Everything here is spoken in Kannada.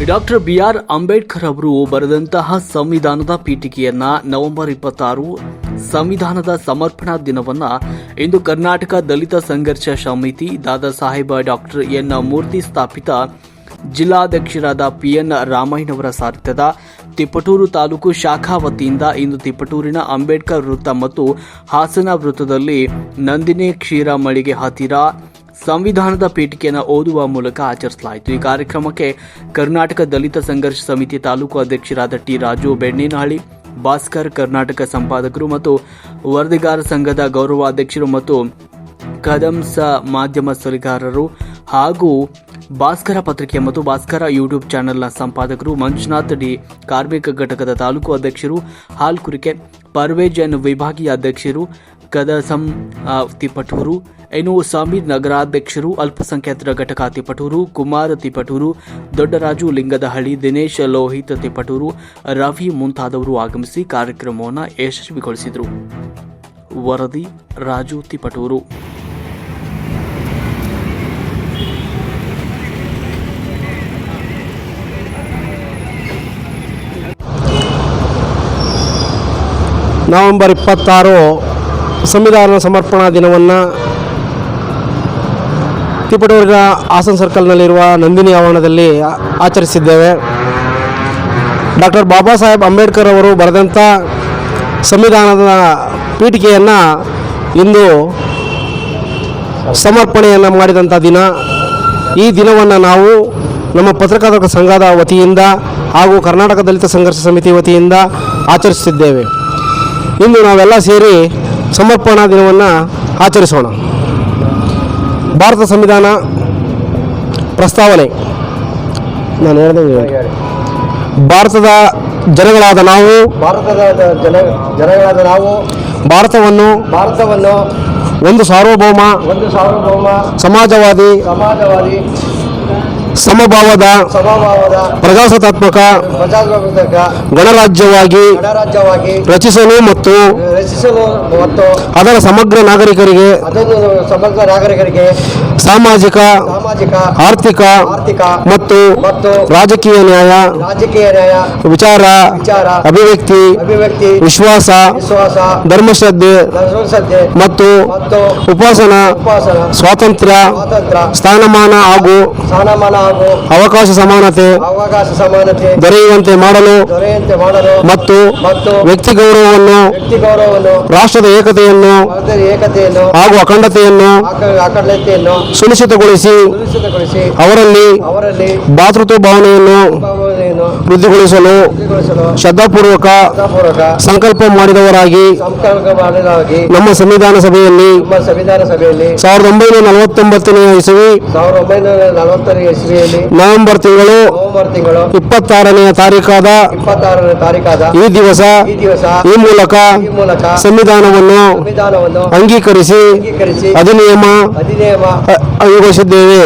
ಡಾಕ್ಟರ್ ಬಿಆರ್ ಅಂಬೇಡ್ಕರ್ ಅವರು ಬರೆದಂತಹ ಸಂವಿಧಾನದ ಪೀಠಿಕೆಯನ್ನ ನವೆಂಬರ್ 26 ಸಂವಿಧಾನದ ಸಮರ್ಪಣಾ ದಿನವನ್ನ ಇಂದು ಕರ್ನಾಟಕ ದಲಿತ ಸಂಘರ್ಷ ಸಮಿತಿ ದಾದಾ ಸಾಹೇಬ ಡಾಕ್ಟರ್ ಎನ್ ಮೂರ್ತಿ ಸ್ಥಾಪಿತ ಜಿಲ್ಲಾಧ್ಯಕ್ಷರಾದ ಪಿಎನ್ ರಾಮಯ್ಯನವರ ಸಾರಥ್ಯದ ತಿಪಟೂರು ತಾಲೂಕು ಶಾಖಾ ವತಿಯಿಂದ ಇಂದು ತಿಪಟೂರಿನ ಅಂಬೇಡ್ಕರ್ ವೃತ್ತ ಮತ್ತು ಹಾಸನ ವೃತ್ತದಲ್ಲಿ ನಂದಿನಿ ಕ್ಷೀರ ಮಳಿಗೆ ಹತ್ತಿರ ಸಂವಿಧಾನದ ಪೀಠಿಕೆಯನ್ನು ಓದುವ ಮೂಲಕ ಆಚರಿಸಲಾಯಿತು. ಈ ಕಾರ್ಯಕ್ರಮಕ್ಕೆ ಕರ್ನಾಟಕ ದಲಿತ ಸಂಘರ್ಷ ಸಮಿತಿ ತಾಲೂಕು ಅಧ್ಯಕ್ಷರಾದ ಟಿ ರಾಜು ಬೆಣ್ಣೇನಹಳ್ಳಿ, ಭಾಸ್ಕರ್ ಕರ್ನಾಟಕ ಸಂಪಾದಕರು ಮತ್ತು ವರದಿಗಾರ ಸಂಘದ ಗೌರವಾಧ್ಯಕ್ಷರು ಮತ್ತು ಕದಂಸ ಮಾಧ್ಯಮ ಸಲಹೆಗಾರರು ಹಾಗೂ ಭಾಸ್ಕರ ಪತ್ರಿಕೆ ಮತ್ತು ಭಾಸ್ಕರ ಯೂಟ್ಯೂಬ್ ಚಾನೆಲ್ನ ಸಂಪಾದಕರು ಮಂಜುನಾಥ್ ಡಿ, ಕಾರ್ಮಿಕ ಘಟಕದ ತಾಲೂಕು ಅಧ್ಯಕ್ಷರು ಹಾಲ್ಕುರಿಕೆ, ಪರ್ವೇಜ್ ಎನ್ ವಿಭಾಗೀಯ ಅಧ್ಯಕ್ಷರು ಕದಸಂ ತಿಪಟೂರು, ಎನ್ ಸಮೀರ್ ನಗರಾಧ್ಯಕ್ಷರು, ಅಲ್ಪಸಂಖ್ಯಾತರ ಘಟಕ ತಿಪಟೂರು, ಕುಮಾರ್ ತಿಪಟೂರು, ದೊಡ್ಡರಾಜು ಲಿಂಗದಹಳ್ಳಿ, ದಿನೇಶ್ ಲೋಹಿತ್ ತಿಪಟೂರು, ರವಿ ಮುಂತಾದವರು ಆಗಮಿಸಿ ಕಾರ್ಯಕ್ರಮವನ್ನು ಯಶಸ್ವಿಗೊಳಿಸಿದರು. ವರದಿ ರಾಜು ತಿಪಟೂರು. ನವೆಂಬರ್ 26 ಸಂವಿಧಾನ ಸಮರ್ಪಣಾ ದಿನವನ್ನು ತಿಪಟೂರಿನ ಹಾಸನ್ ಸರ್ಕಲ್ನಲ್ಲಿರುವ ನಂದಿನಿ ಆವರಣದಲ್ಲಿ ಆಚರಿಸಿದ್ದೇವೆ. ಡಾಕ್ಟರ್ ಬಾಬಾ ಸಾಹೇಬ್ ಅಂಬೇಡ್ಕರ್ ಅವರು ಬರೆದಂಥ ಸಂವಿಧಾನದ ಪೀಠಿಕೆಯನ್ನು ಇಂದು ಸಮರ್ಪಣೆಯನ್ನು ಮಾಡಿದಂಥ ದಿನ. ಈ ದಿನವನ್ನು ನಾವು ನಮ್ಮ ಪತ್ರಕರ್ತರ ಸಂಘದ ವತಿಯಿಂದ ಹಾಗೂ ಕರ್ನಾಟಕ ದಲಿತ ಸಂಘರ್ಷ ಸಮಿತಿ ವತಿಯಿಂದ ಆಚರಿಸುತ್ತಿದ್ದೇವೆ. ಇಂದು ನಾವೆಲ್ಲ ಸೇರಿ ಸಮರ್ಪಣಾ ದಿನವನ್ನು ಆಚರಿಸೋಣ. ಭಾರತ ಸಂವಿಧಾನ ಪ್ರಸ್ತಾವನೆ. ನಾನು ಹೇಳಿದಂಗೆ ಭಾರತದ ಜನಗಳಾದ ನಾವು ಭಾರತವನ್ನು ಒಂದು ಸಾರ್ವಭೌಮ ಸಮಾಜವಾದಿ ಸಮಭಾವದ ಪ್ರಜಾಸತ್ತಾತ್ಮಕ ಗಣರಾಜ್ಯವಾಗಿ ರಚಿಸಲು ಮತ್ತು ಅದರ ಸಮಗ್ರ ನಾಗರಿಕರಿಗೆ ಸಾಮಾಜಿಕ ಆರ್ಥಿಕ ಮತ್ತು ರಾಜಕೀಯ ನ್ಯಾಯ, ವಿಚಾರ, ಅಭಿವ್ಯಕ್ತಿ, ವಿಶ್ವಾಸ, ಧರ್ಮಶ್ರದ್ಧೆ ಮತ್ತು ಉಪಾಸನಾ ಸ್ವಾತಂತ್ರ್ಯ, ಸ್ಥಾನಮಾನ ಹಾಗೂ ಅವಕಾಶ ಸಮಾನತೆ ದೊರೆಯುವಂತೆ ಮಾಡಲು ಮತ್ತು ವ್ಯಕ್ತಿ ಗೌರವವನ್ನು, ರಾಷ್ಟ್ರದ ಏಕತೆಯನ್ನು ಹಾಗೂ ಅಖಂಡತೆಯನ್ನು ಸುನಿಶ್ಚಿತಗೊಳಿಸಿ ಅವರಲ್ಲಿ ಭಾತೃತ್ವ ಭಾವನೆಯನ್ನು ವೃದ್ಧಿಗೊಳಿಸಲು ಶ್ರದ್ಧಾಪೂರ್ವಕ ಸಂಕಲ್ಪ ಮಾಡಿದವರಾಗಿ ನಮ್ಮ ಸಂವಿಧಾನ ಸಭೆಯಲ್ಲಿ 1949ನೇ ಇಸವಿ ನವೆಂಬರ್ ತಿಂಗಳು 26ನೇ ತಾರೀಕಾದ ಈ ದಿವಸ ಈ ಮೂಲಕ ಸಂವಿಧಾನವನ್ನು ಅಂಗೀಕರಿಸಿ ಅಧಿನಿಯಮ ಅಂಗೀಕರಿಸಿದ್ದೇವೆ.